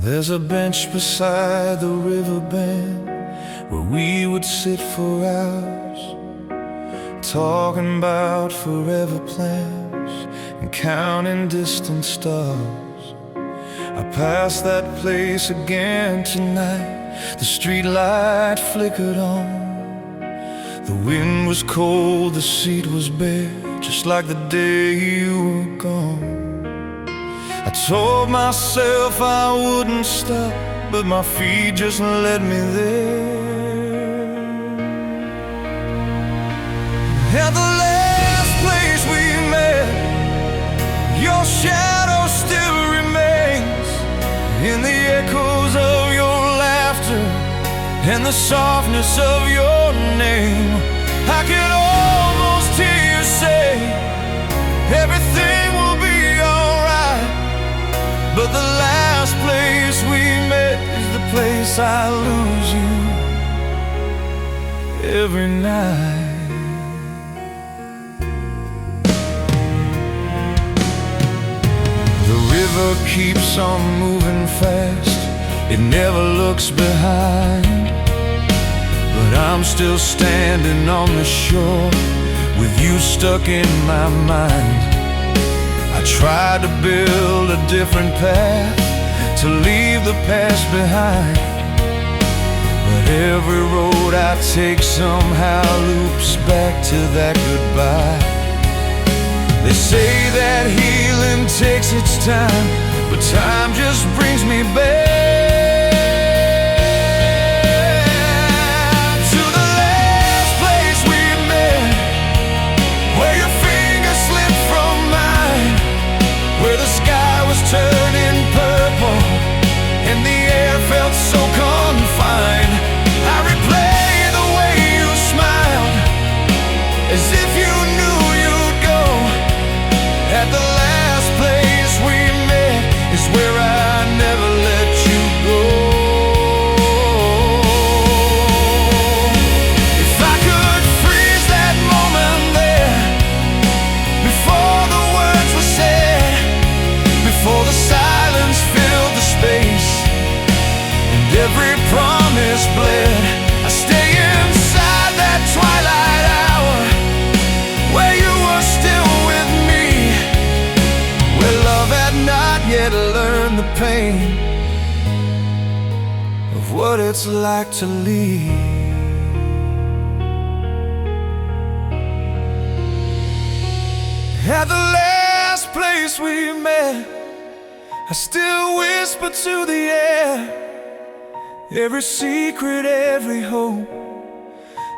There's a bench beside the river bend where we would sit for hours, talking about forever plans and counting distant stars. I passed that place again tonight. The street light flickered on. The wind was cold, the seat was bare, just like the day you were gone. I told myself I wouldn't stop, but my feet just led me there. At the last place we met, your shadow still remains in the echoes of your laughter and the softness of your name. I can almost hear you say, everything will be alright. But the last place we met is the place I lose you every night. The river keeps on moving fast, it never looks behind. But I'm still standing on the shore with you stuck in my mind. I tried to build a different path to leave the past behind, but every road I take somehow loops back to that goodbye. They say that healing takes its time, but time just brings me back to the last place we met, where your fingers slipped from mine, where the sky was turning purple and the air felt so confined. I replay the way you smiled, as if you knew you'd go. At the last place we met is where I never let you go. If I could freeze that moment there, before the words were said, before the silence filled the space and every promise bled, I stay inside that twilight hour where you were still with me, where love had not yet learned the pain of what it's like to leave. At the last place we met, I still whisper to the air, every secret, every hope,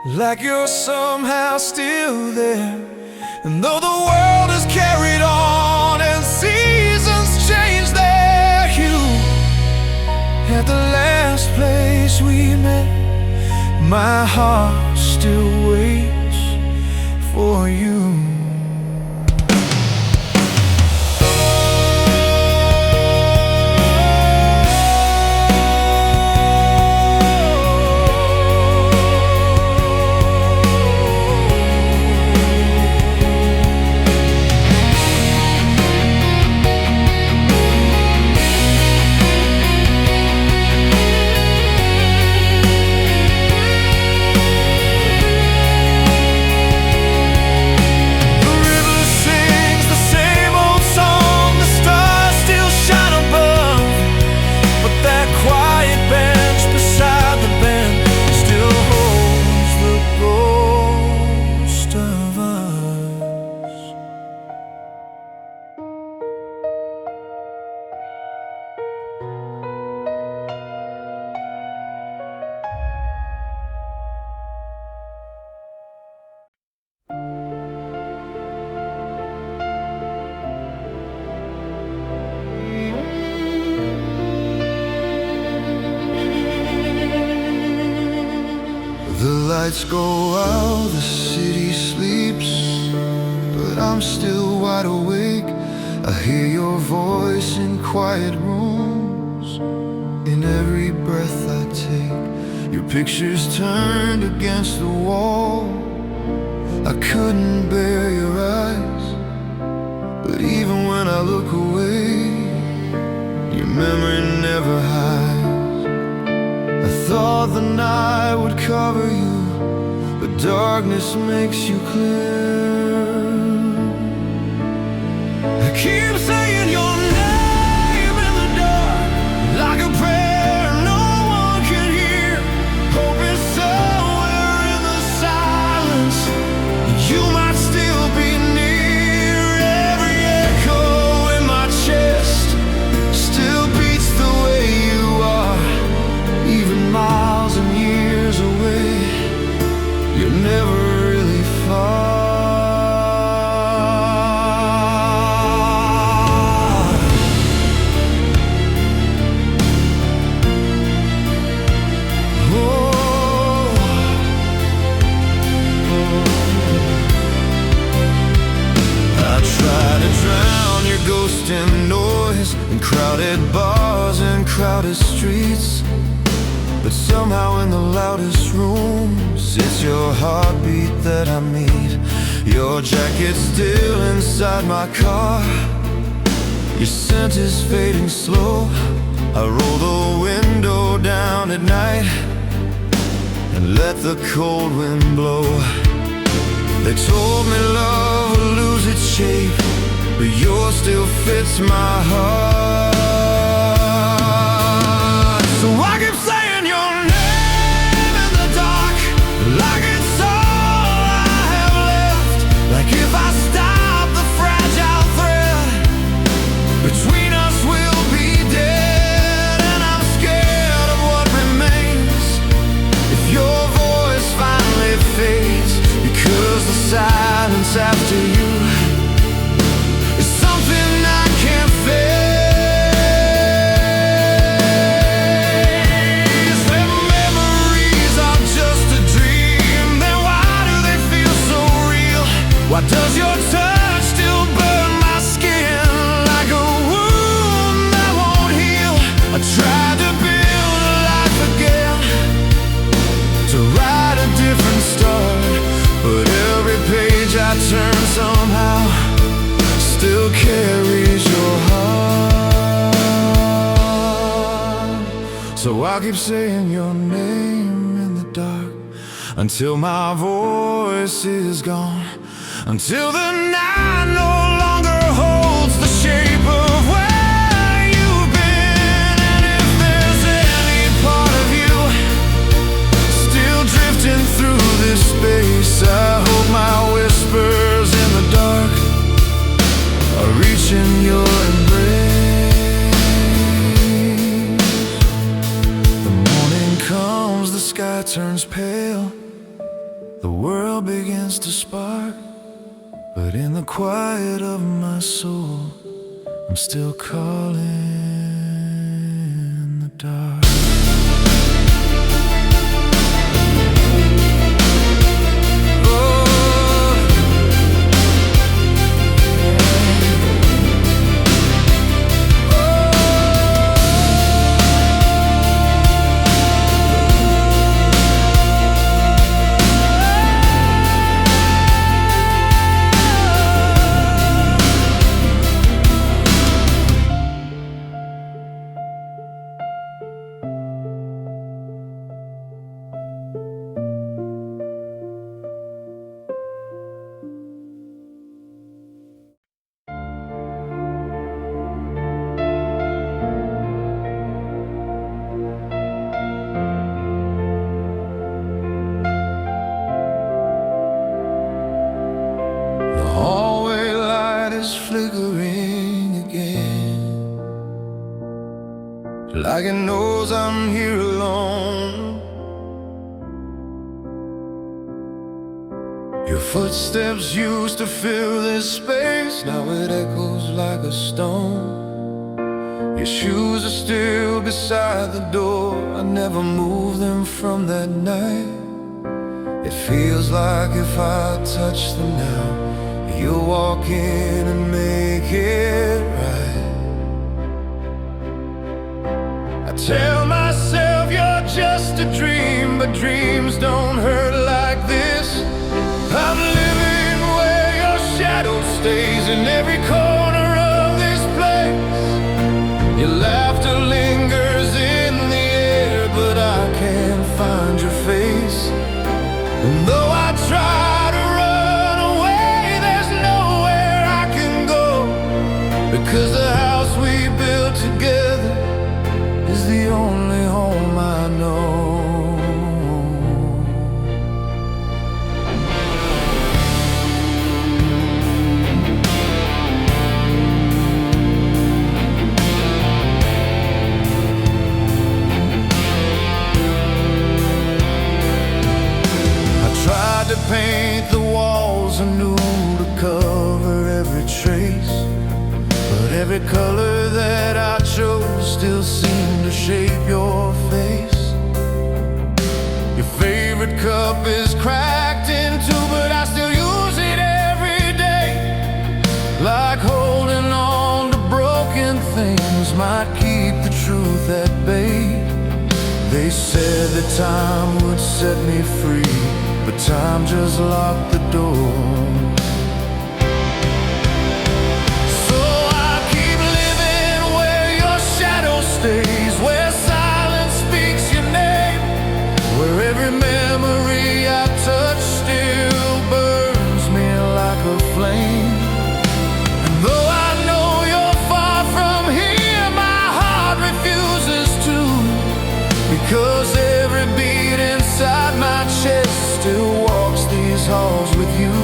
like you're somehow still there. And though the world has carried on and seasons change their hue, at the last place we met, my heart still waits for you. The lights go out, the city sleeps, but I'm still wide awake. I hear your voice in quiet rooms, in every breath I take. Your picture's turned against the wall. I couldn't bear your eyes, but even when I look away, your memory never hides. I thought the night would cover you, but darkness makes you clear. I keep saying your name in the dark, like a prayer no one can hear. Hoping somewhere in the silence you might still be near. Every echo in my chest still beats the way you are, even miles and years away. You're never really far. In noise, in crowded bars and crowded streets, but somehow in the loudest rooms it's your heartbeat that I meet. Your jacket's still inside my car, your scent is fading slow. I roll the window down at night and let the cold wind blow. They told me love would lose its shape, but yours still fits my heart. So I keep saying your name in the dark, like it's all I have left. Like if I stop the fragile thread between us, we'll be dead. And I'm scared of what remains if your voice finally fades, because the silence after you does your touch still burn my skin like a wound that won't heal? I tried to build a life again, to write a different start, but every page I turn somehow still carries your heart. So I keep saying your name in the dark until my voice is gone, until the night no longer holds the shape of where you've been. And if there's any part of you still drifting through this space, I hope my whispers in the dark are reaching your embrace. The morning comes, the sky turns pale, the world begins to spark, but in the quiet of my soul, I'm still calling the dark. Flickering again, like it knows I'm here alone. Your footsteps used to fill this space, now it echoes like a stone. Your shoes are still beside the door, I never moved them from that night. It feels like if I touch them now, you'll walk in and make it right. I tell myself you're just a dream, but dreams don't hurt like this. I'm living where your shadow stays in every corner of this place. You laughed paint the walls anew to cover every trace, but every color that I chose still seemed to shape your face. Your favorite cup is cracked in two, but I still use it every day. Like holding on to broken things might keep the truth at bay. They said that time would set me free, but time just locked the door. So I keep living where your shadow stays, where silence speaks your name, where every memory I touch still burns me like a flame. And though I know you're far from here, my heart refuses to, because every beat inside my chest still walks these halls with you.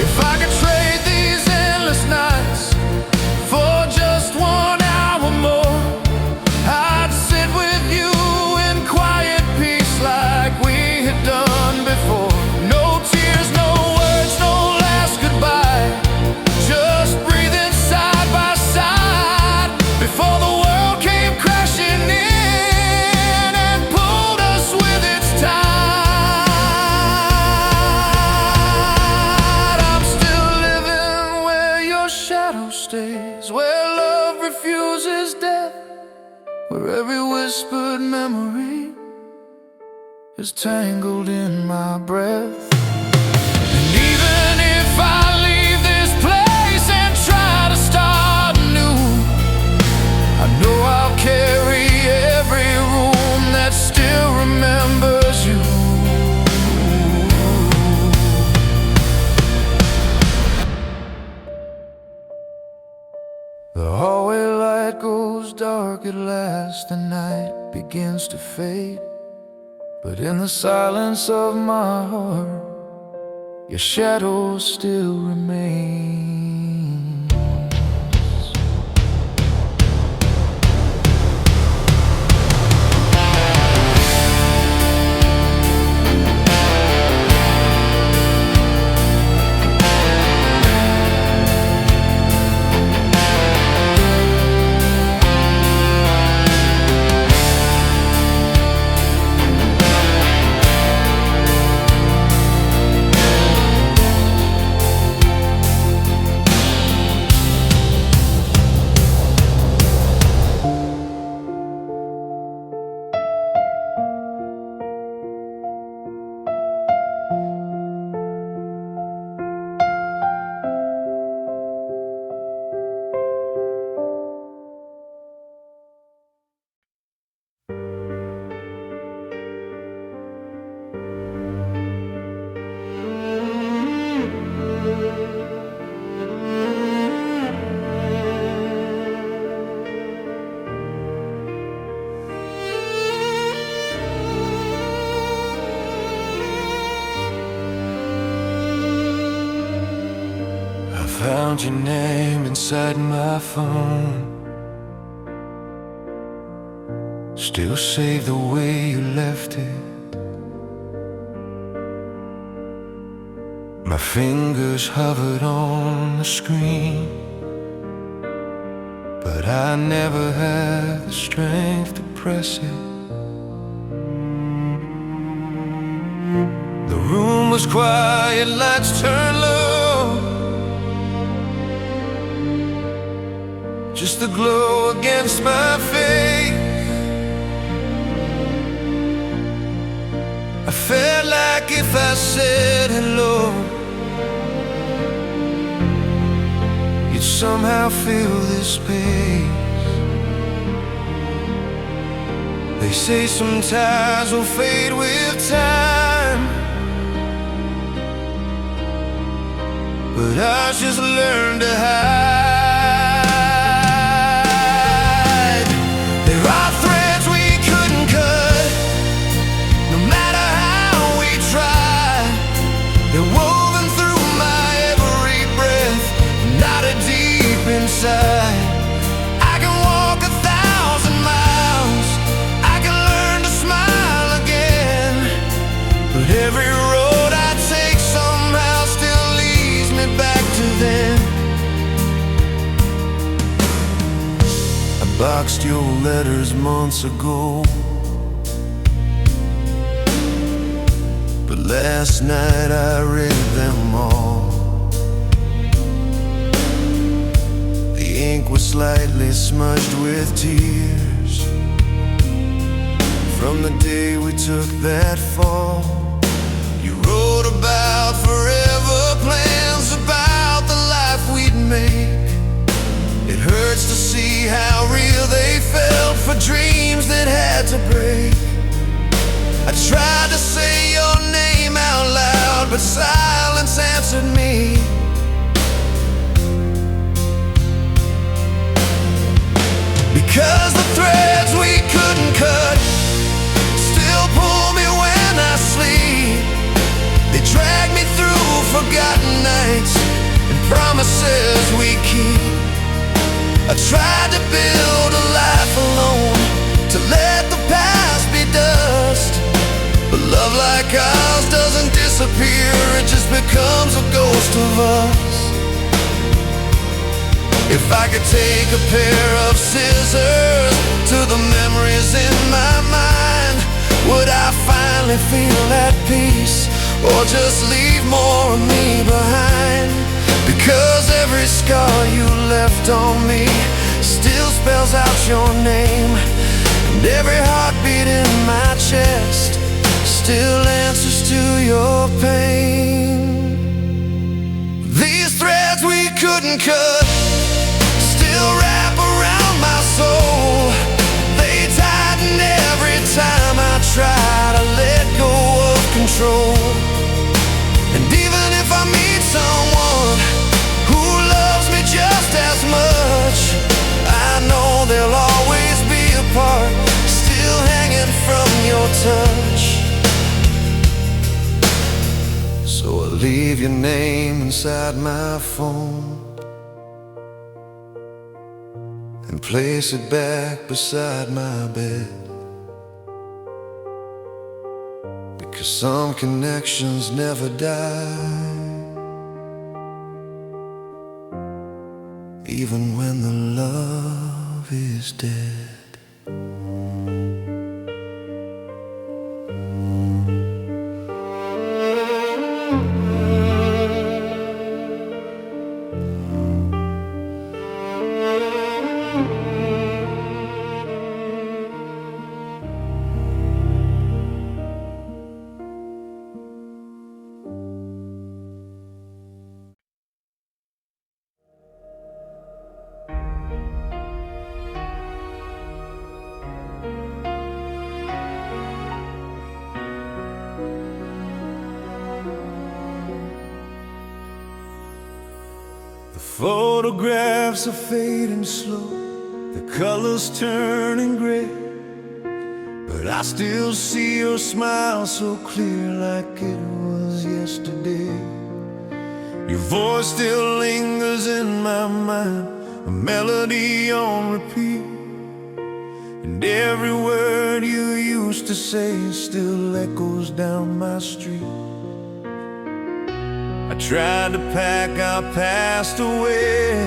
If I could trade these endless nights for just 1 hour more, I'd sit with you in quiet peace like we had done before. No tears, no words, no last goodbye, just breathing side by side before the world came crashing in and pulled us with its tide. I'm still living where your shadow stays, where love refuses death, where every whispered memory is tangled in my breath. And even if I leave this place and try to start anew, I know I'll carry every room that still remembers you. The hallway light goes dark at last, the night begins to fade, but in the silence of my heart, your shadow still remains. Found your name inside my phone, still saved the way you left it. My fingers hovered on the screen, but I never had the strength to press it. The room was quiet, lights turned low, just the glow against my face. I felt like if I said hello, you'd somehow feel this pace. They say some ties will fade with time, but I just learned to hide. I can walk 1,000 miles, I can learn to smile again. your letters months ago, but last night I read them all. The ink was slightly smudged with tears from the day we took that fall. You wrote about forever plans, about the life we'd make. It hurts to see how real they felt for dreams that had to break. I tried to say your name out loud, but silence answered me. Because the threads we couldn't cut still pull me when I sleep. They drag me through forgotten nights and promises we keep. I tried to build a life alone, to let the past be dust, but love like ours doesn't disappear, it just becomes a ghost of us. If I could take a pair of scissors to the memories in my mind, would I finally feel at peace, or just leave more of me behind? Because every scar you left on me still spells out your name, and every heartbeat in my chest still answers to your pain. These threads we couldn't cut still wrap around my soul. They tighten every time I try to let go of control. And even if I meet someone who loves me just as much, I know there'll always be a part still hanging from your touch. So I'll leave your name inside my phone and place it back beside my bed, because some connections never die, even when the love is dead. The photographs are fading slow, the colors turning gray, but I still see your smile so clear, like it was yesterday. Your voice still lingers in my mind, a melody on repeat, and every word you used to say still echoes down my street. I tried to pack our past away,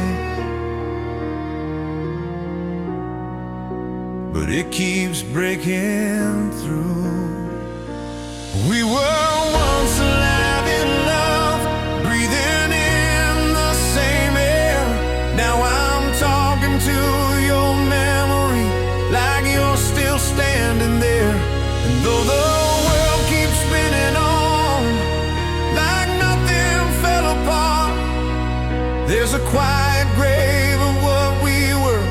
but it keeps breaking through. We were once alive in love, breathing in the same air. Now I'm talking to your memory like you're still standing there. And though the world keeps spinning on like nothing fell apart, there's a quiet grave of what we were,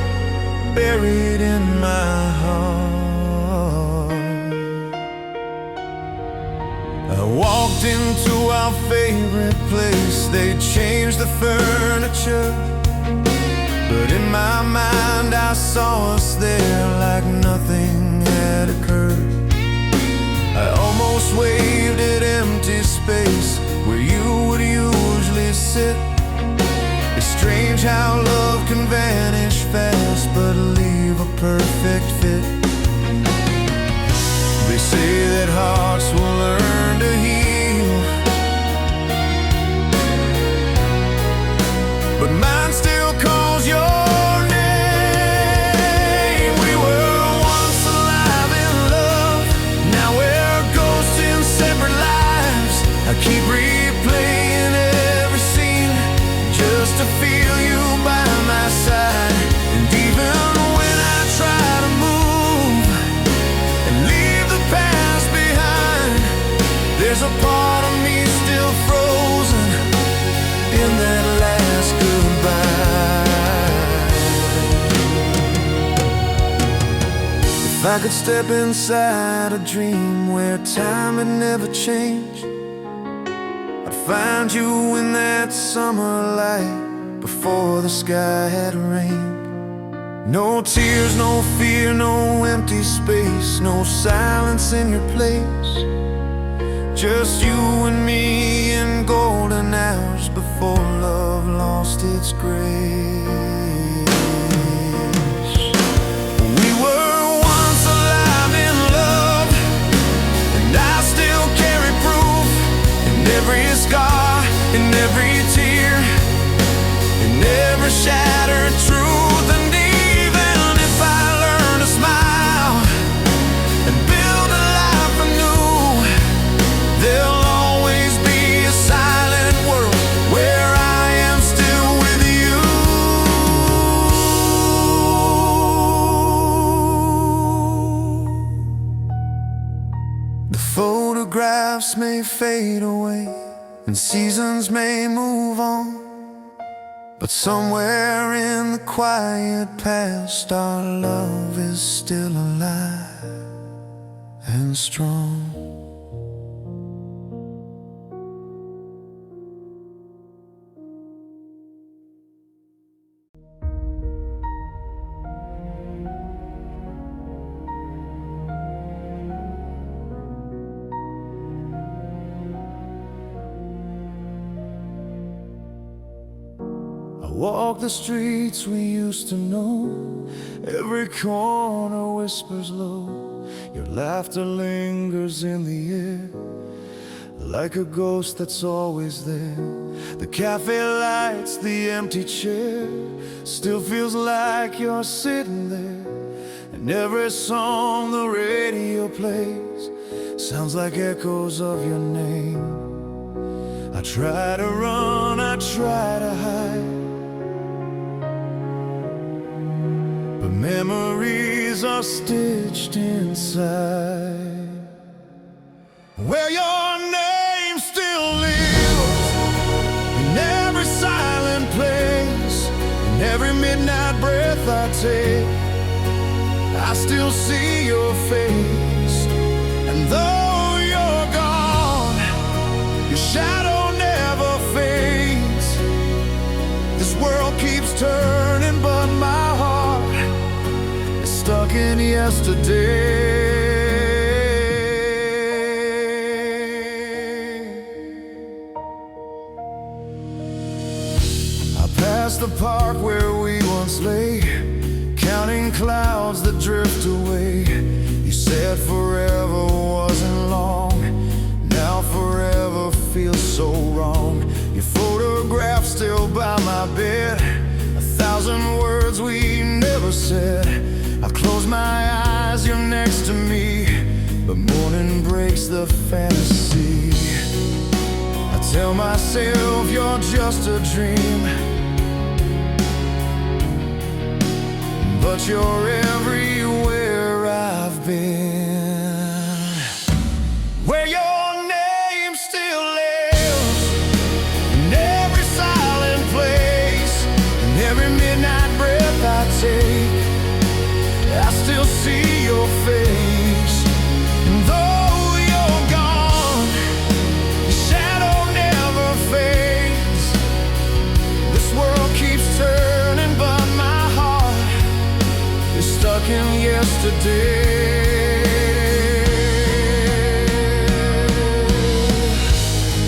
buried in my heart. I walked into our favorite place, they changed the furniture, but in my mind I saw us there like nothing had occurred. I almost waved at empty space where you would usually sit. It's strange how love can vanish fast but leave a perfect fit. They say that hearts will learn to heal, but mine still calls your name. We If I could step inside a dream where time had never changed, I'd find you in that summer light before the sky had rained. No tears, no fear, no empty space, no silence in your place. Just you and me in golden hours before love lost its grace. We were once alive in love, and I still carry proof in every scar, in every tear, in every shattered truth. And even if I learn to smile and build a life anew, there'll always be a silent world where I am still with you. The photographs may fade away and seasons may move on, but somewhere in the quiet past our love is still alive and strong. Walk the streets we used to know, every corner whispers low. Your laughter lingers in the air, like a ghost that's always there. The cafe lights, the empty chair, still feels like you're sitting there. And every song the radio plays sounds like echoes of your name. I try to run, I try to hide, but memories are stitched inside, where your name still lives in every silent place, in every midnight breath I take. I still see your face, and though you're gone, your shadow never fades. This world keeps turning, but my heart is stuck in yesterday. I pass the park where we once lay, counting clouds that drift away. You said forever wasn't long, now forever feels so wrong. Your photograph still by my bed, 1,000 words we never said. I close my eyes, you're next to me, but morning breaks the fantasy. I tell myself you're just a dream, but you're everywhere I've been, where your name still lives in every silent place, in every midnight breath I take. I still see your face, and though you're gone, your shadow never fades. This world keeps turning, but my heart is stuck in yesterday.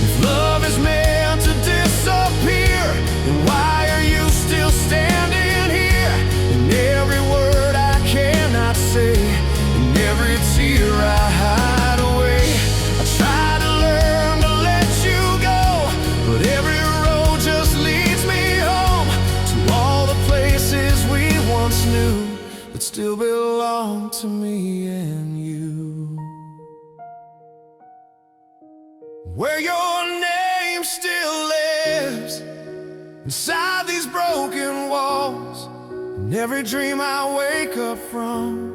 If love is meant to disappear, then why are you still standing here? In every word I cannot say, in every tear I hide away. I try to learn to let you go, but every road just leads me home to all the places we once knew that still belong to me and you, where your name still lives inside these broken walls. In every dream I wake up from,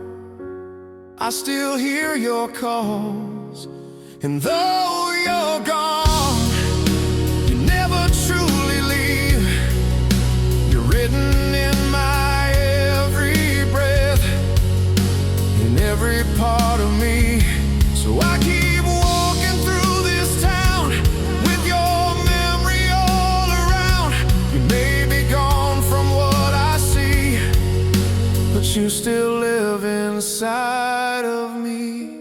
I still hear your calls. And though you're gone, you never truly leave. You're written in my every breath, in every live inside of me.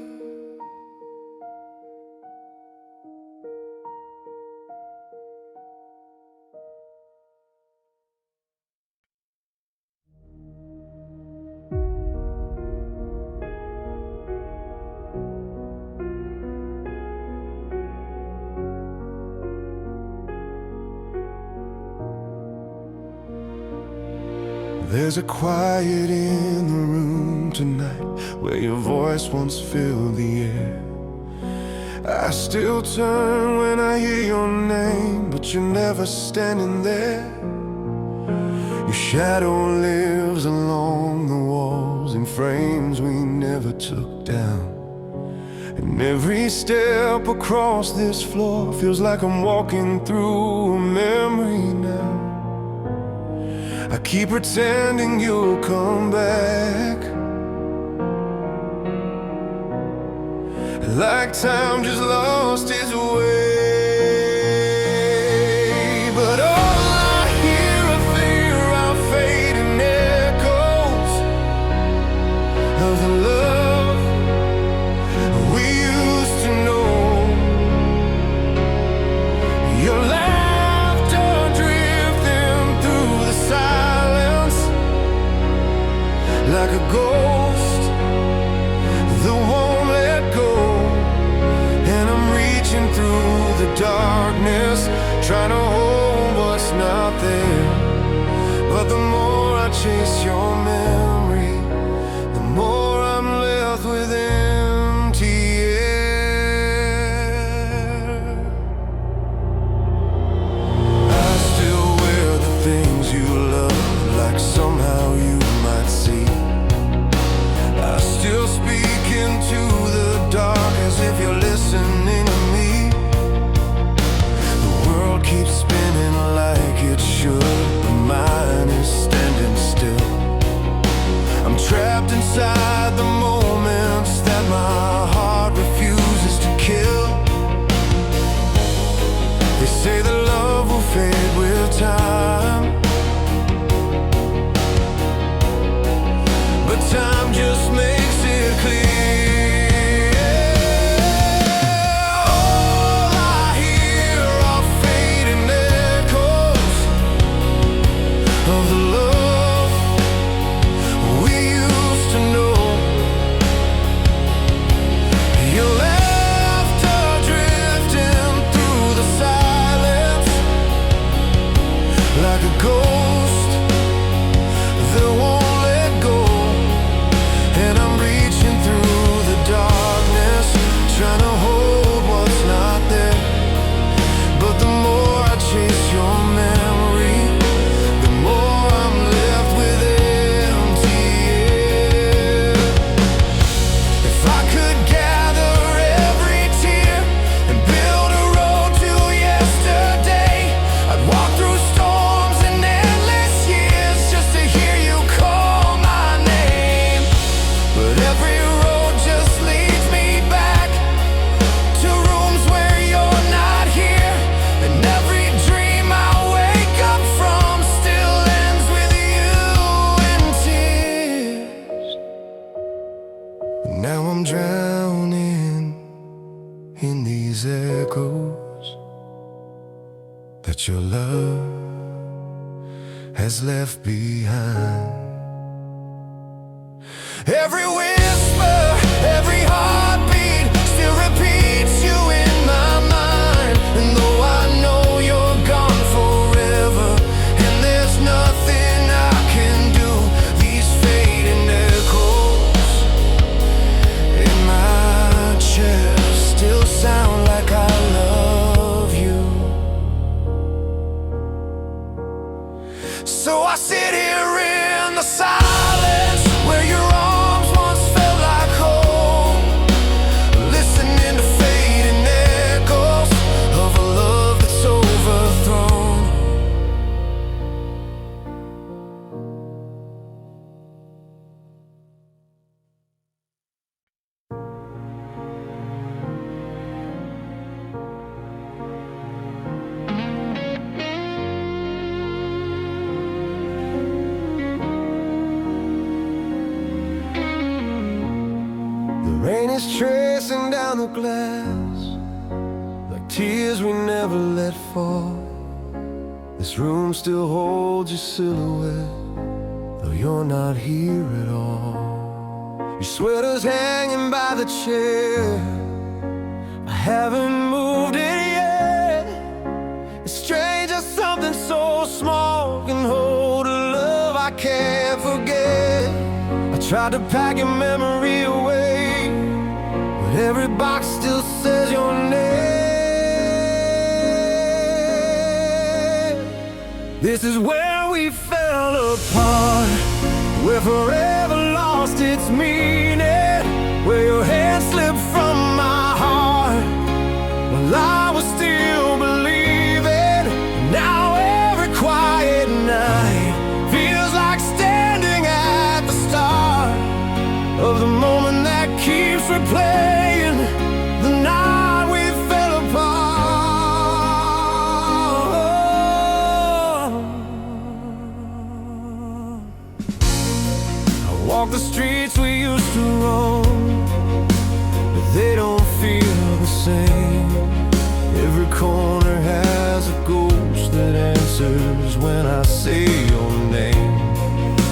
There's a quiet in the room tonight, where your voice once filled the air. I still turn when I hear your name, but you're never standing there. Your shadow lives along the walls, in frames we never took down. And every step across this floor feels like I'm walking through a memory now. I keep pretending you'll come back, like time just lost its way. But all I hear are fear, our fading echoes of the love we used to know. Your laughter drifting through the silence, like a ghost that won't let go. And I'm reaching through the darkness, trying to hold what's not there. But the more I chase your memory, the more I'm left with empty air. I still wear the things you love, like somehow you might see. I still speak into the dark as if you're listening to me. The world keeps spinning like it should, but mine is standing still. I'm trapped inside the moments that my heart refuses to kill. They say that love will fade with time, but time just makes it clear. All I hear are fading echoes of the love we used to know. Your laughter drifting through the silence, like a ghost that won't let go. And I'm reaching through the darkness, trying to hold what's not there. But the more I chase your memory, the more I'm left with empty air. If I could gather every tear and build a road to yesterday, I'd walk through storms and endless years just to hear you call my name. But every road just leads me back to rooms where you're not here, and every dream I wake up from still ends with you in tears. Now I'm drowning in these echoes that your love has left behind. Every whisper, every heartbeat still repeats you in my mind. And though I know you're gone forever, and there's nothing I can do, these fading echoes in my chest still sound like I love you. So I sit here in the silence, where your arms once Rain is tracing down the glass like tears we never let fall. This room still holds your silhouette, though you're not here at all. Your sweater's hanging by the chair, I haven't moved it yet. It's strange how something so small can hold a love I can't forget. I tried to pack your memory away, but every box still says your name. This is where we fell apart, where forever lost its meaning, where your hand slipped from my heart while I was still believing. Now every quiet night feels like standing at the start of the moment that keeps replaying the night we fell apart. I walk the streets we used to roam, but they don't feel the same. Every corner has a ghost that answers when I say your name.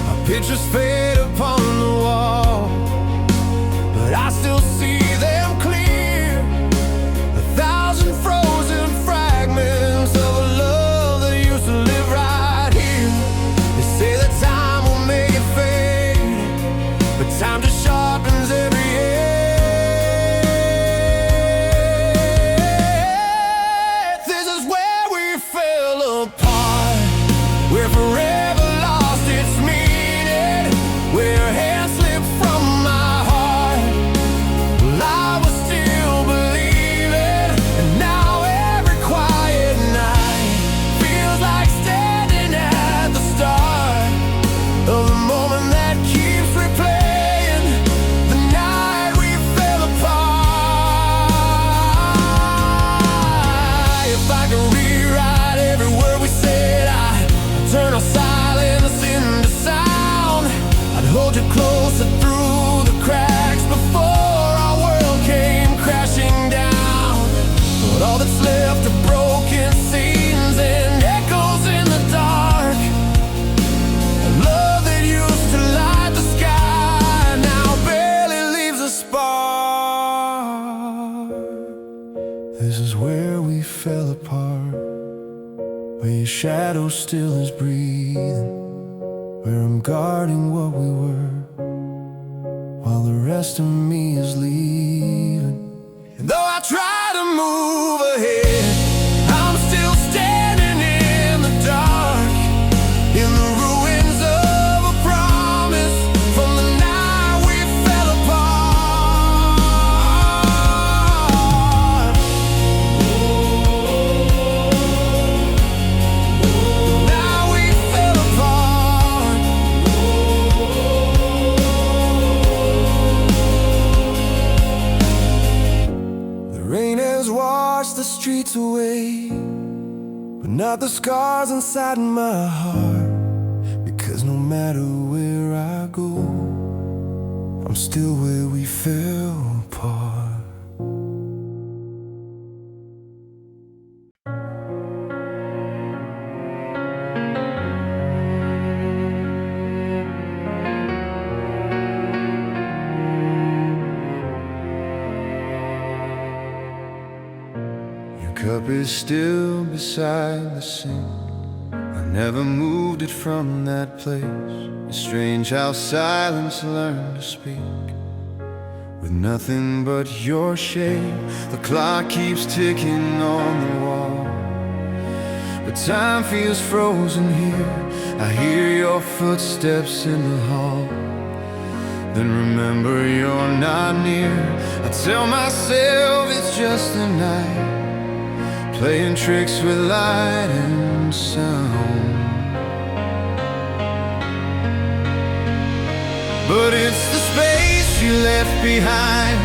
Our pictures fade upon the wall, but I still see them clear. 1,000 frozen fragments of a love that used to live right here. They say that time will make it fade, but time just sharpens every edge. This is where we fell apart, where forever lost its meaning, where your hand slipped from my heart while I was still believing. And now every quiet night feels like standing at the start of the moment that keeps replaying the night we fell apart. If I could rewrite every word we said, I'd turn our silence into sound. I'd hold you closer through the cracks before our world came crashing down. But all that's left are broken scenes and echoes in the dark. A love that used to light the sky now barely leaves a spark. This is where we fell apart, where your shadow still is breathing, where I'm guarding what we were while the rest of me is leaving. And though I try to move ahead, I'm still standing in the dark, in the ruins of a promise from the night we fell apart. Now we fell apart. The rain has washed the streets away, but not the scars inside my heart. Because no matter where I go, I'm still where we fell apart. Your cup is still beside the sink. I never moved it from that place. It's strange how silence learned to speak with nothing but your shape. The clock keeps ticking on the wall, but time feels frozen here. I hear your footsteps in the hall, then remember you're not near. I tell myself it's just the night, playing tricks with light and sound. But it's the space you left behind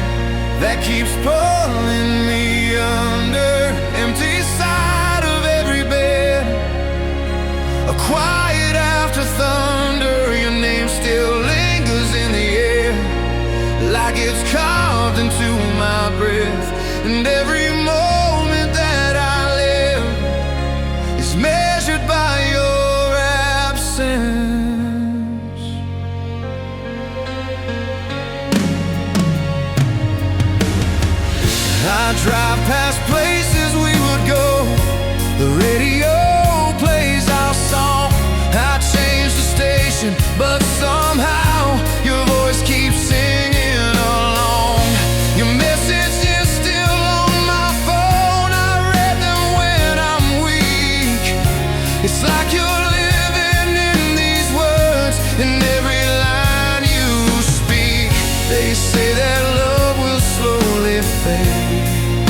that keeps pulling me under. Empty side of every bed, a quiet after thunder. Your name still lingers in the air, like it's calling carved into my breath, and every moment that I live is measured by your absence. I drive past places we would go, the radio plays our song. I change the station, but somehow your voice keeps singing along. Your message is still on my phone. I read them when I'm weak. It's like you're living in these words, in every line you speak. They say that love will slowly fade,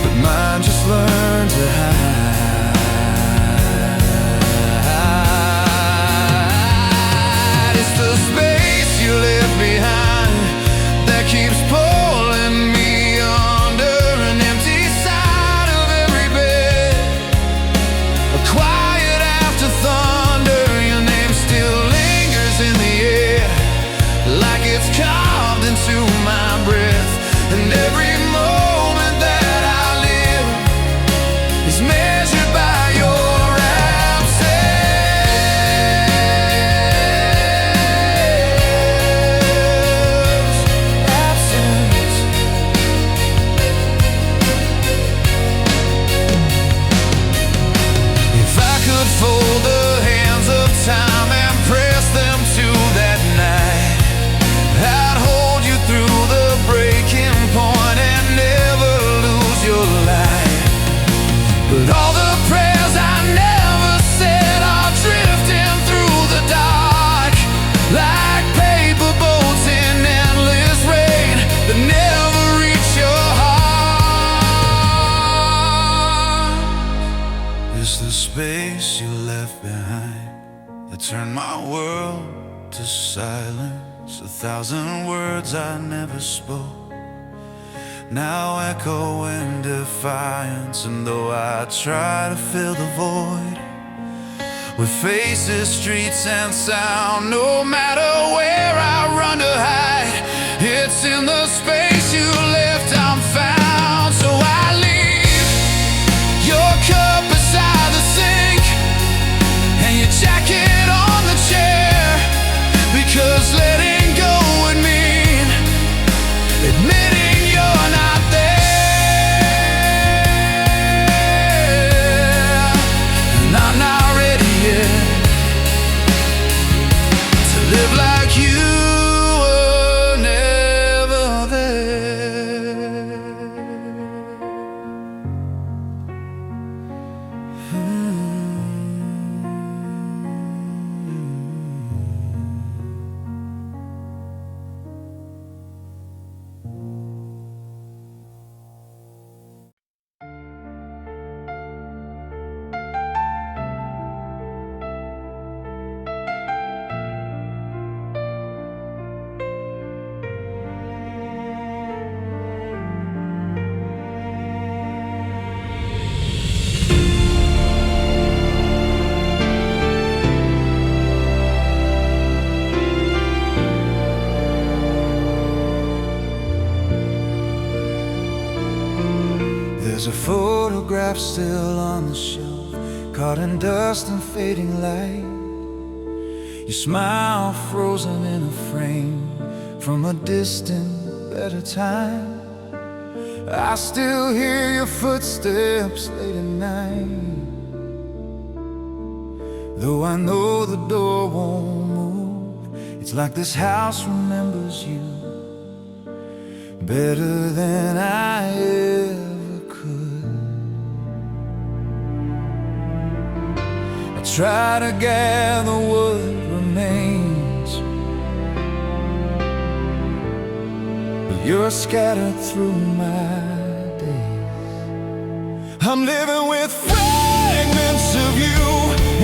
but mine just learned to hide. It's the space you left behind that keeps pulling me under an empty side of every bed, a quiet after thunder. Your name still lingers in the air, like it's carved into my breath, and every moment that I live is measured by your absence. If I could fold the hands of time and press them to that night, I'd hold you through the breaking point and never lose your light. But all the prayers I never said are drifting through the dark, like paper boats in endless rain that never reach your heart. It's the space you left behind that turned my world to silence. 1,000 words I never spoke now echo in defiance, and though I try to fill the void with faces, streets, and sound, no matter where I run to hide, it's in the space you left I'm found. So I leave your cup beside the sink and your jacket on the chair, because letting go would mean admitting you're not there, and I'm not ready yet to live like you were never there. There's a photograph still on the shelf, caught in dust and fading light. Your smile frozen in a frame from a distant, better time. I still hear your footsteps late at night, though I know the door won't move. It's like this house remembers you better than I ever could. I try to gather what remains, but you're scattered through my days. I'm living with fragments of you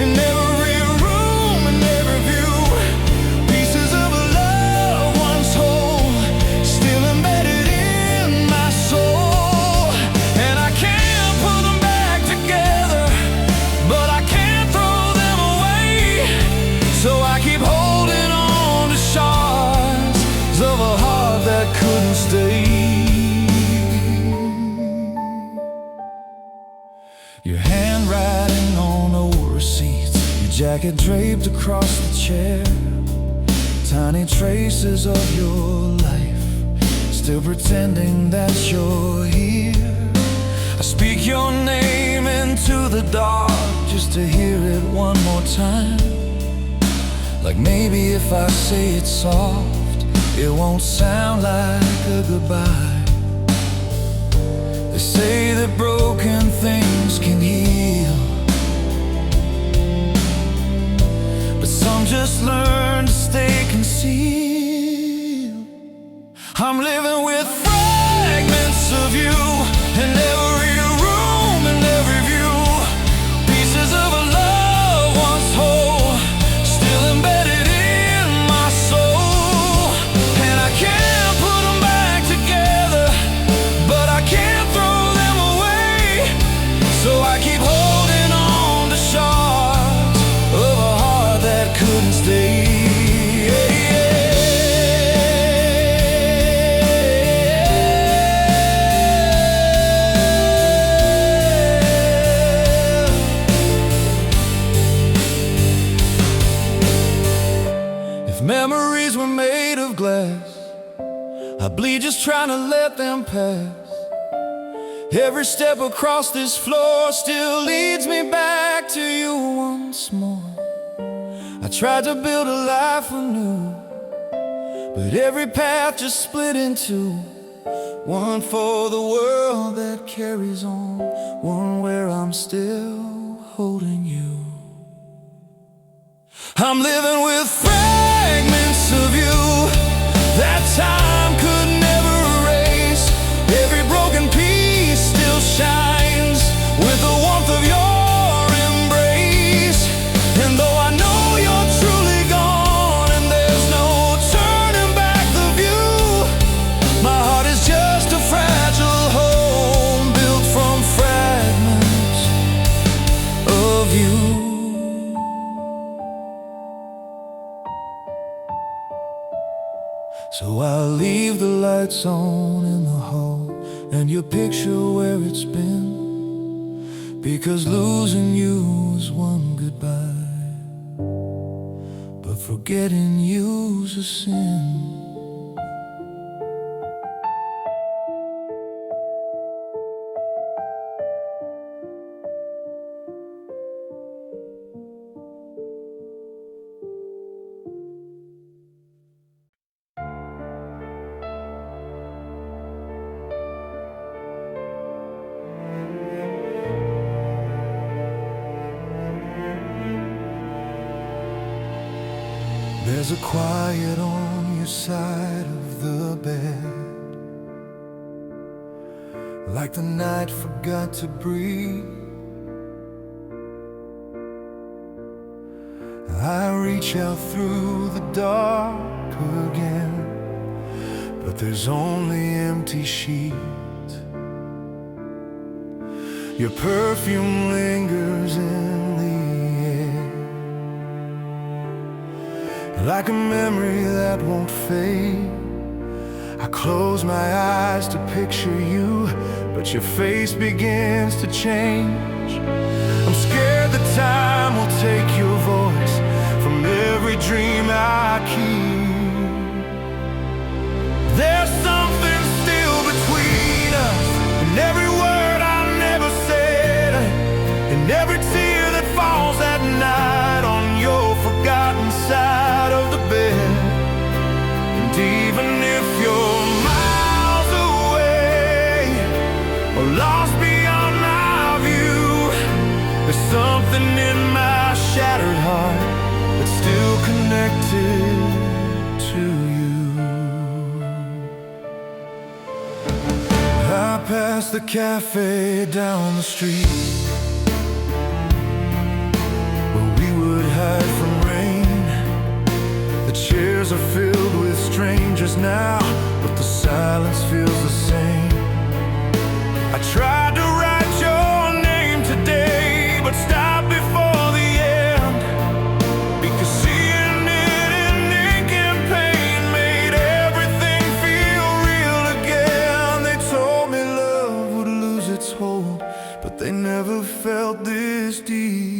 in every room and every view, pieces of a love once whole, still embedded in my soul. And I can't put them back together, but I can't throw them away. So I keep holding on to shards of a heart that couldn't stay. jacket draped across the chair, tiny traces of your life, still pretending that you're here. I speak your name into the dark just to hear it one more time. Like maybe if I say it soft, it won't sound like a goodbye. They say that broken things can heal, but some just learn to stay concealed. I'm living with fragments of you in every room and every view, pieces of a love once whole, still embedded in my soul. And I can't put them back together, but I can't throw them away. So I keep holding on to shards of a heart that couldn't stay. Memories were made of glass, I bleed just trying to let them pass. Every step across this floor still leads me back to you once more. I tried to build a life anew, but every path just split in two. One for the world that carries on, one where I'm still holding you. I'm living with fragments of you that time could never erase. Every broken piece still shines with the warmth of your embrace. And though I know you're truly gone and there's no turning back the view, my heart is just a fragile home built from fragments of you. So I'll leave the lights on in the hall and your picture where it's been, because losing you is one goodbye, but forgetting you's a sin. There's a quiet on your side of the bed, like the night forgot to breathe. I reach out through the dark again, but there's only empty sheets. Your perfume lingers in the air, like a memory that won't fade. I close my eyes to picture you, but your face begins to change. I'm scared that time will take your voice from every dream I keep. There's something still between us, and every word I never said, and every tear that falls at night on your forgotten side of the bed. And even if you're miles away or lost beyond my view, there's something in my shattered heart that's still connected to you. I pass the cafe down the street where we would hide from rain. The chairs are filled with strangers now, but the silence feels the same. I tried to write your name today, but stopped before the end, because seeing it in ink and pain made everything feel real again. They told me love would lose its hold, but they never felt this deep.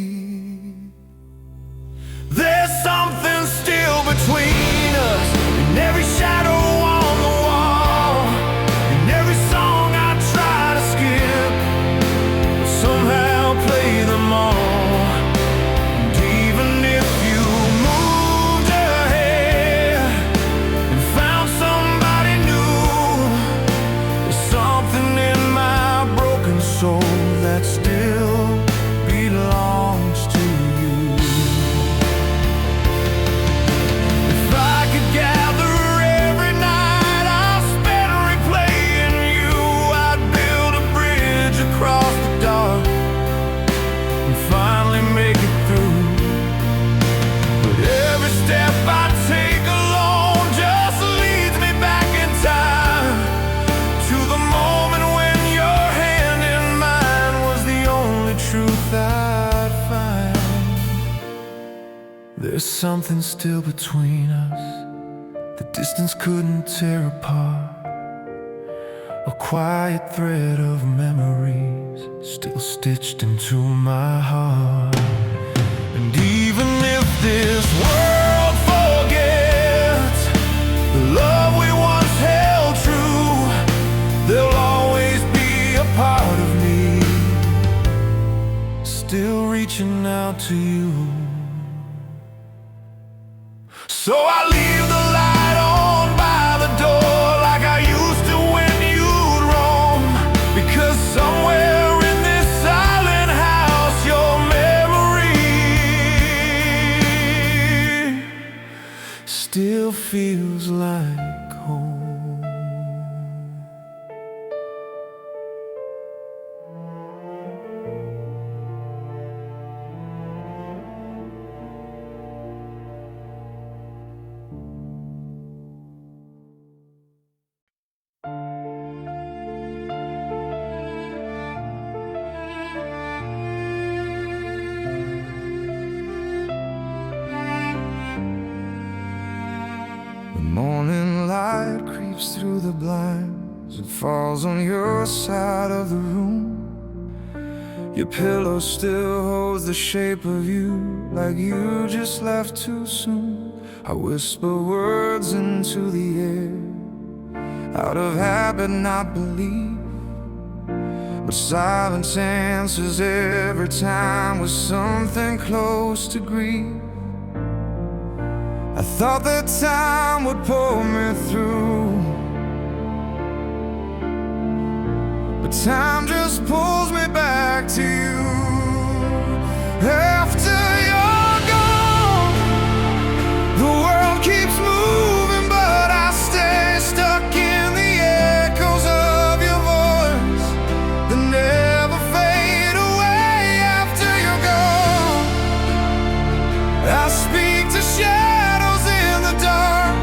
something still between us the distance couldn't tear apart. A quiet thread of memories still stitched into my heart. And even if this world forgets the love we once held true, there'll always be a part of me still reaching out to you. So I leave the light on by the door like I used to when you'd roam, because somewhere in this silent house your memory still feels like home. The morning light creeps through the blinds. It falls on your side of the room. Your pillow still holds the shape of you, like you just left too soon. I whisper words into the air, out of habit, not belief, but silence answers every time with something close to grief. I thought that time would pull me through, but time just pulls me back to you. After you're gone, the world keeps moving, but I stay stuck in the echoes of your voice that never fade away. After you're gone, I speak to shadows in the dark,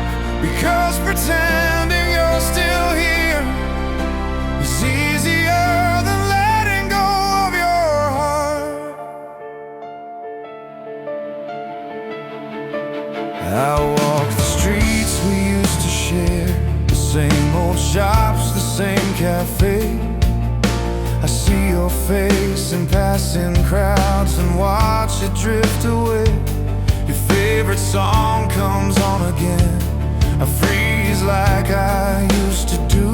because pretending you're still here is easier than letting go of your heart. I walk the streets we used to share, the same old shops, the same cafe. I see your face in passing crowds and watch it drift away. Your favorite song comes on again. I freeze like I used to do.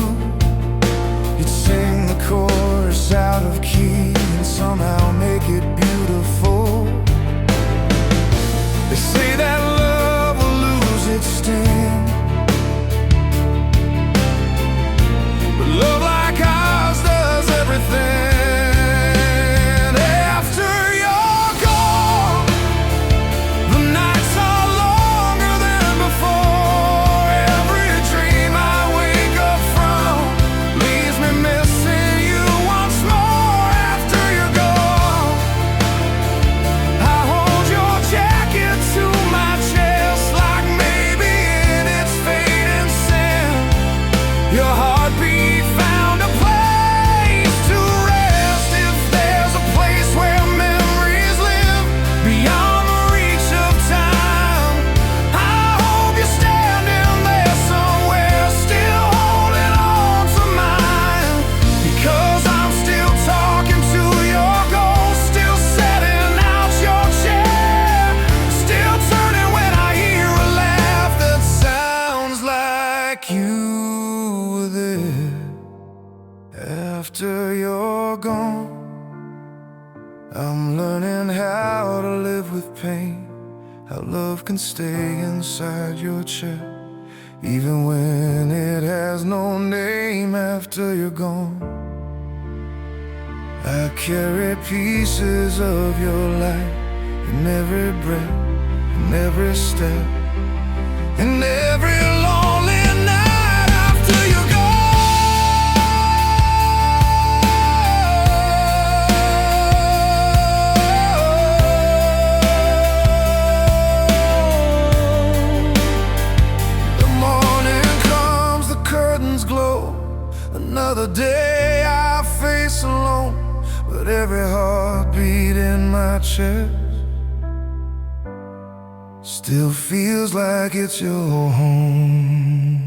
You'd sing the chorus out of key and somehow make it beautiful. They say that love will lose its sting, but love like ours does everything. After you're gone, I'm learning how to live with pain, how love can stay inside your chest, even when it has no name. After you're gone, I carry pieces of your life in every breath, in every step, in every lonely night. After you're gone, another day I face alone, but every heartbeat in my chest still feels like it's your home.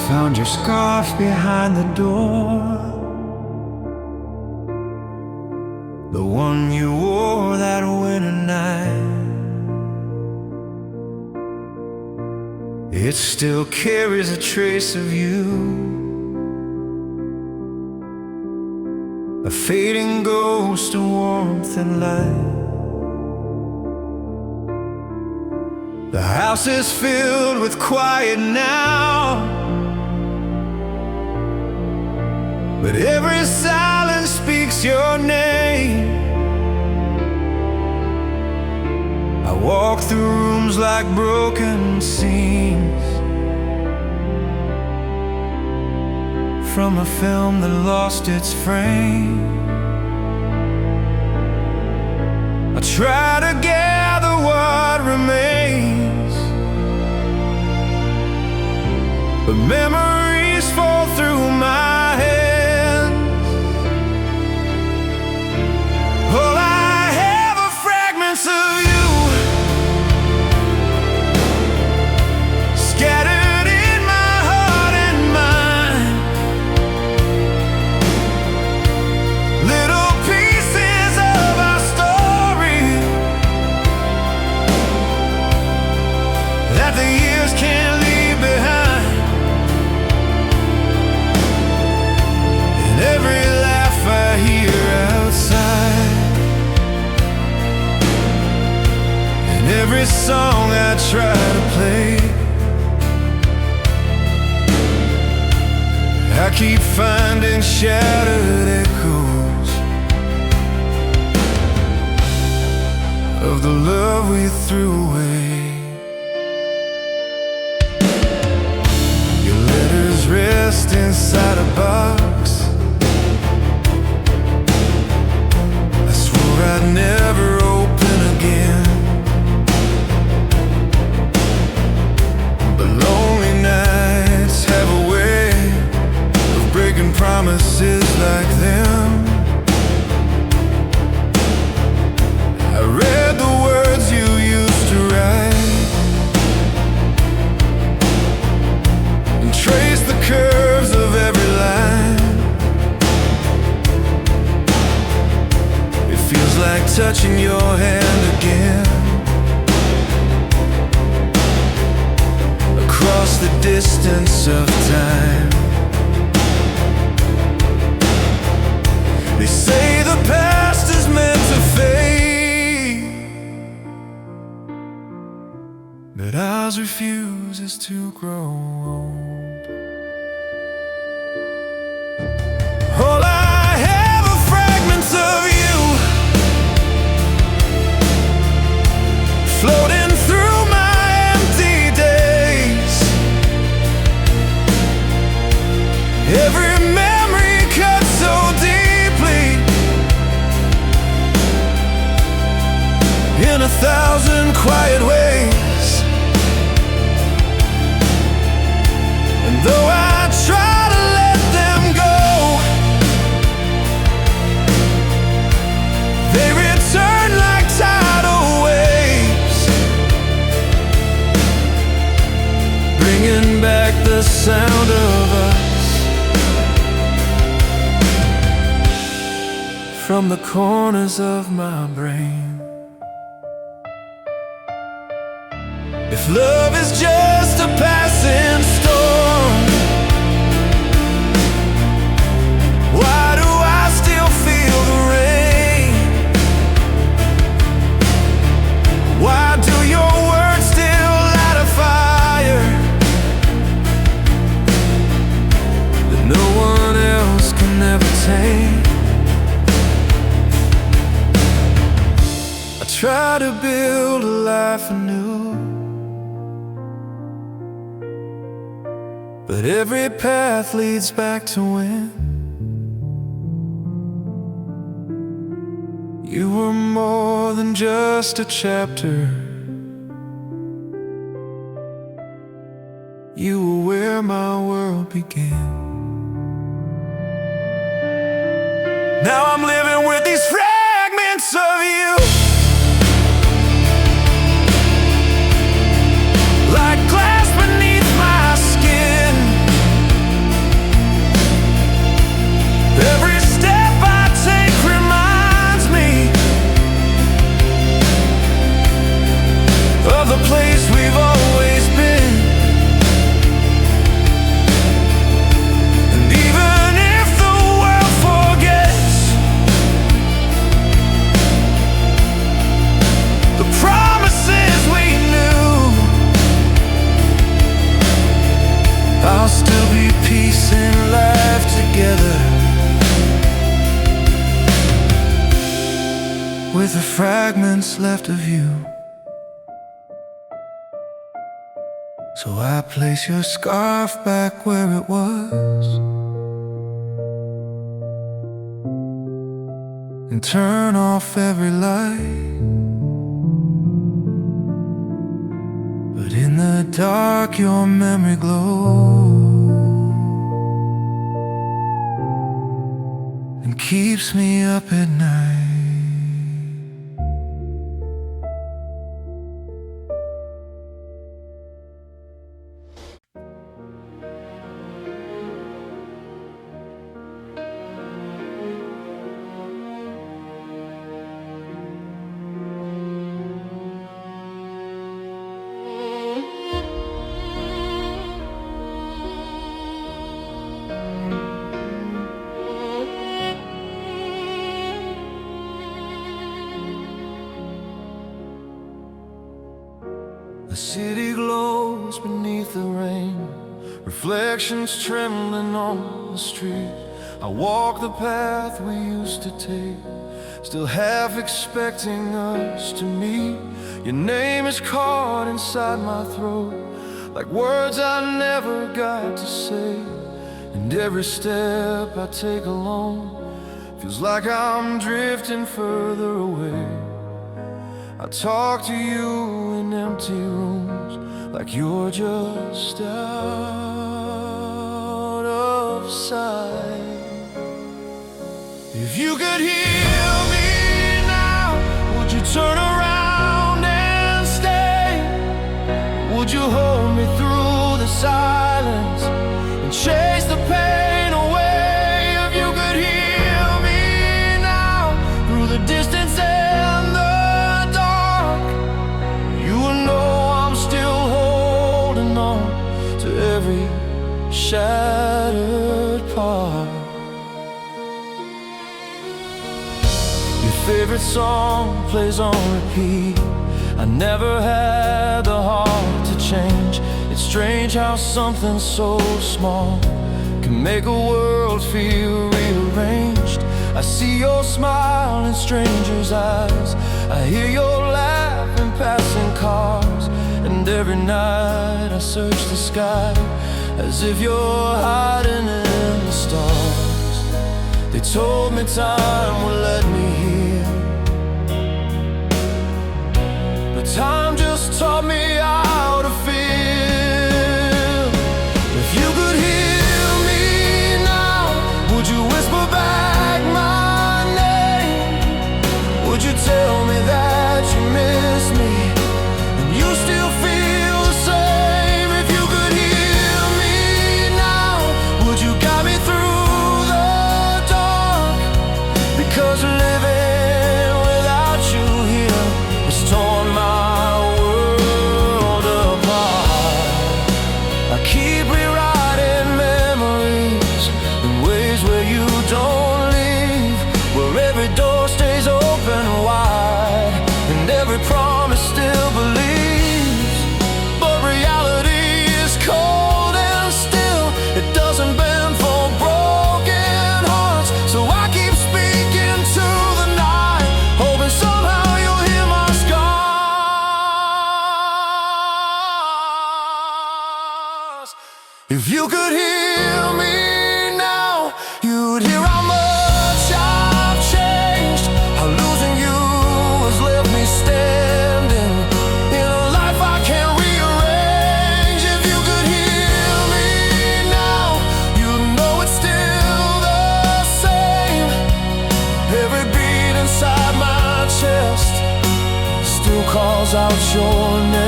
Found your scarf behind the door, the one you wore that winter night. It still carries a trace of you, a fading ghost of warmth and light. The house is filled with quiet now, but every silence speaks your name. I walk through rooms like broken scenes from a film that lost its frame. I try to gather what remains, but memories fall through my head. All I have are fragments of you, scattered in my heart and mind. Little pieces of our story that the years can't leave behind. And every laugh I hear outside, every song I try to play, I keep finding shattered echoes of the love we threw away. Your letters rest inside a box. I swore I'd never open again, promises like them. I read the words you used to write and traced the curves of every line. It feels like touching your hand again, across the distance of time. They say the past is meant to fade, but ours refuses to grow old. All I have are fragments of you, floating through my empty days. Every memory cut so deep, in 1,000 quiet ways. And though I try to let them go, they return like tidal waves, bringing back the sound of us from the corners of my brain. If love is just a passing storm, why do I still feel the rain? Why do your words still light a fire that no one try to build a life anew, but every path leads back to when you were more than just a chapter. You were where my world began. Now I'm living with these fragments of you, like glass beneath my skin. Every step I take reminds me of the place we've always been. And even if the world forgets the promises we knew, I'll still be piecing life together with the fragments left of you. So I place your scarf back where it was and turn off every light. But in the dark your memory glows and keeps me up at night. The city glows beneath the rain, reflections trembling on the street. I walk the path we used to take, still half expecting us to meet. Your name is caught inside my throat, like words I never got to say. And every step I take alone feels like I'm drifting further away. I talk to you in empty rooms, like you're just out of sight. If you could hear me now, would you turn around and stay? Would you hold me through the silence and chase the pain away? If you could hear me now, through the distance and the every shattered part. Your favorite song plays on repeat. I never had the heart to change. It's strange how something so small can make a world feel rearranged. I see your smile in strangers' eyes, I hear your laugh in passing cars. And every night I search the sky as if you're hiding in the stars. They told me time would let me heal, but time just taught me how to feel. If you could hear me now, would you whisper back my name? Would you tell me that you miss me? You still feel the same. If you could hear me now, would you guide me through the dark? Because living without you here has torn my world apart. I keep rewriting memories in ways where you don't leave, where every door stays open wide and every promise still believes. If you could hear me now, you'd hear how much I've changed, how losing you has left me standing in a life I can't rearrange. If you could hear me now, you'd know it's still the same. Every beat inside my chest still calls out your name.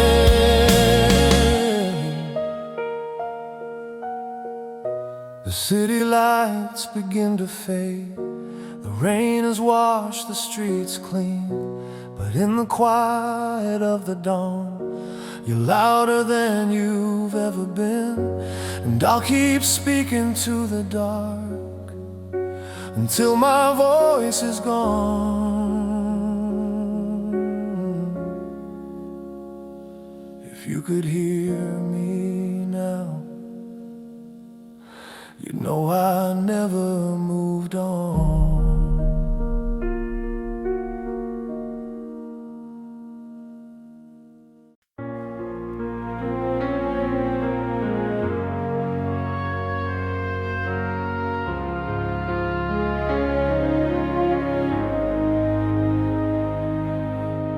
The city lights begin to fade, the rain has washed the streets clean, but in the quiet of the dawn, you're louder than you've ever been. And I'll keep speaking to the dark until my voice is gone. If you could hear me now, you know I never moved on.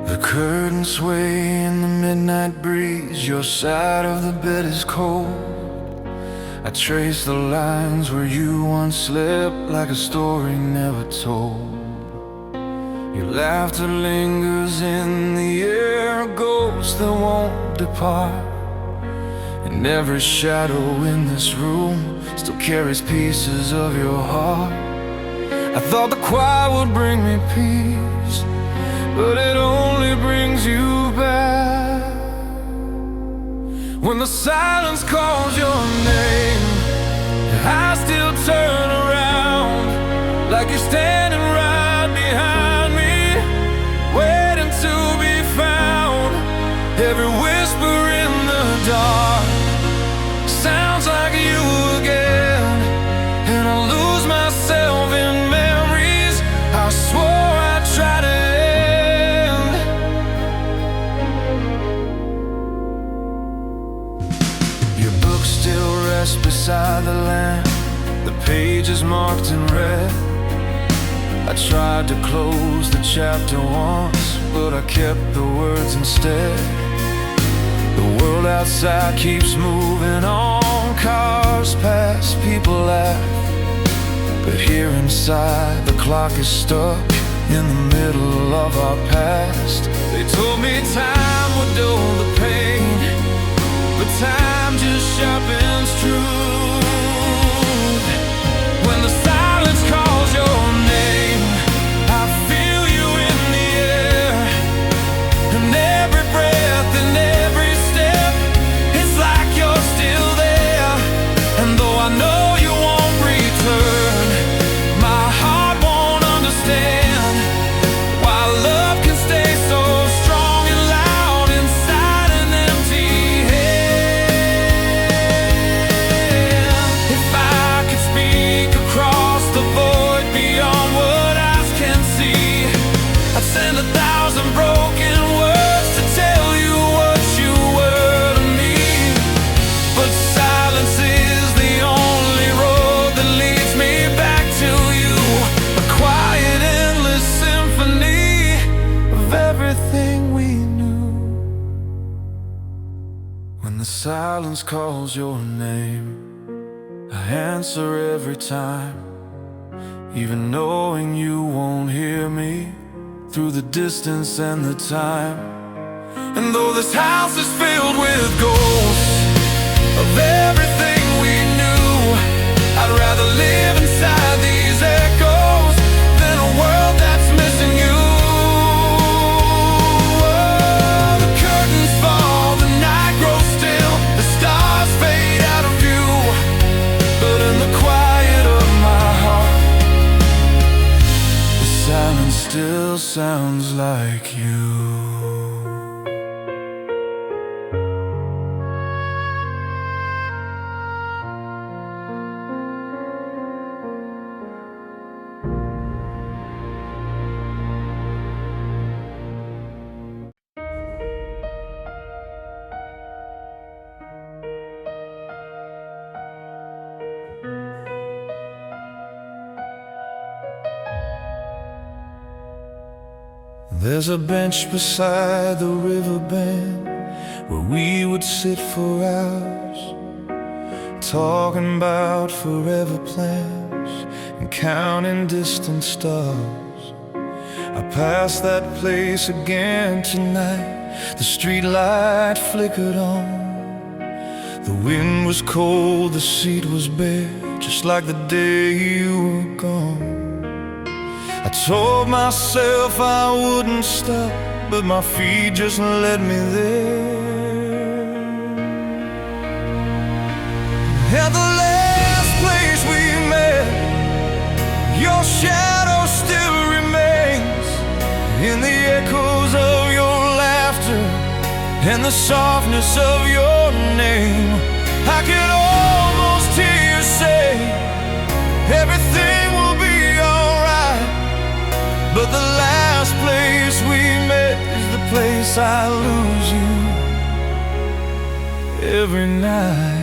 The curtains sway in the midnight breeze, your side of the bed is cold. I trace the lines where you once slept, like a story never told. Your laughter lingers in the air, a ghost that won't depart. And every shadow in this room still carries pieces of your heart. I thought the quiet would bring me peace, but it only brings you back. When the silence calls your name, I still turn around, like you're standing right behind me, waiting to be found. Every whisper in the dark sounds like you again, and I lose myself in memories I swore I'd try to end. Your book still rests beside the lamp, the pages marked in red. I tried to close the chapter once, but I kept the words instead. The world outside keeps moving on, cars pass, people laugh, but here inside the clock is stuck in the middle of our past. They told me time would dull the pain, but time just sharpens truth. When the silence calls your name, I feel you in the air, and every breath and every step, it's like you're still there. And though I know you won't return, my heart won't understand why love can stay so strong and loud inside an empty head. If I could speak across the void beyond what eyes can see, I'd send 1,000 broken words to tell you what you were to me. But silence is the only road that leads me back to you, a quiet, endless symphony of everything we knew. When the silence calls your name, I answer every time, even knowing you won't hear me through the distance and the time. And though this house is filled with ghosts of everything we knew, I'd rather live inside these echoes than a world that's missing you. Oh, the curtains fall, the night grows still, the stars fade out of view, but in the quiet of my heart, the silence still sounds like you. There's a bench beside the river bend where we would sit for hours, talking about forever plans and counting distant stars. I passed that place again tonight. The street light flickered on. The wind was cold, the seat was bare, just like the day you were gone. I told myself I wouldn't stop, but my feet just led me there. At the last place we met, your shadow still remains in the echoes of your laughter and the softness of your name. I can almost hear you say everything will be alright, but the last place we met is the place I lose you every night.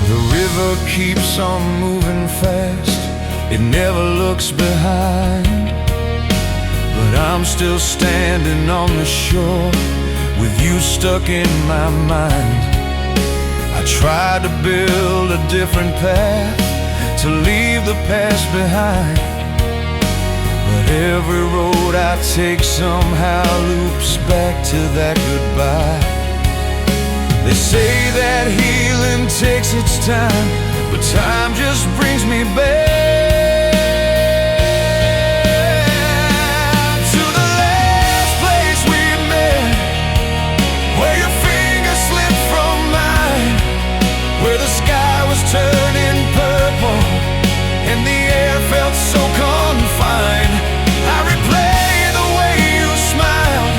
The river keeps on moving fast, it never looks behind, but I'm still standing on the shore with you stuck in my mind. I tried to build a different path to leave the past behind, but every road I take somehow loops back to that goodbye. They say that healing takes its time, but time just brings me back to the last place we met, where your fingers slipped from mine, where the sky was turning purple and the air felt so confined. I replay the way you smiled,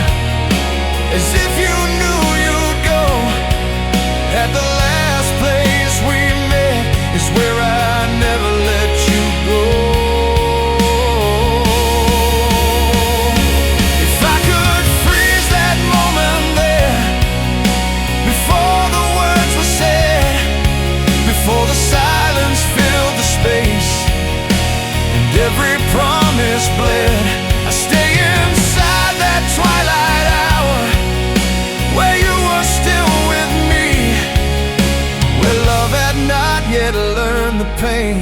as if you knew you'd go. At the last place we met is where I never let you go. If I could freeze that moment there, before the words were said, before the silence filled the space and every promise bled, I stay inside that twilight hour where you were still with me, where love had not yet learned the pain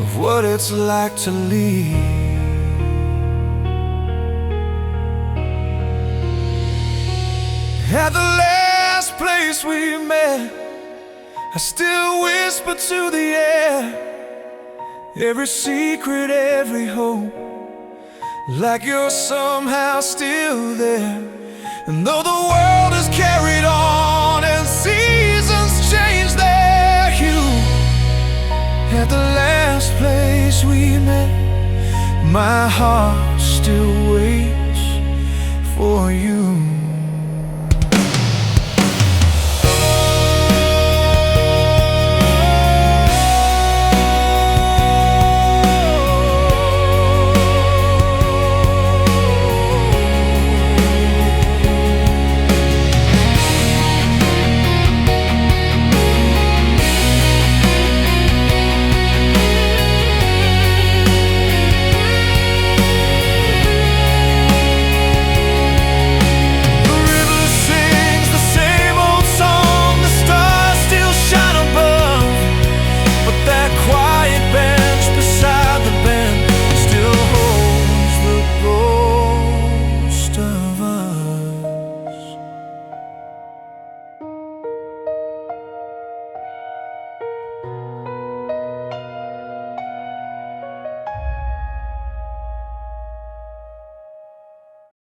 of what it's like to leave. At the last place we met, I still whisper to the air every secret, every hope, like you're somehow still there. And though the world has carried on and seasons change their hue, at the last place we met, my heart still waits for you.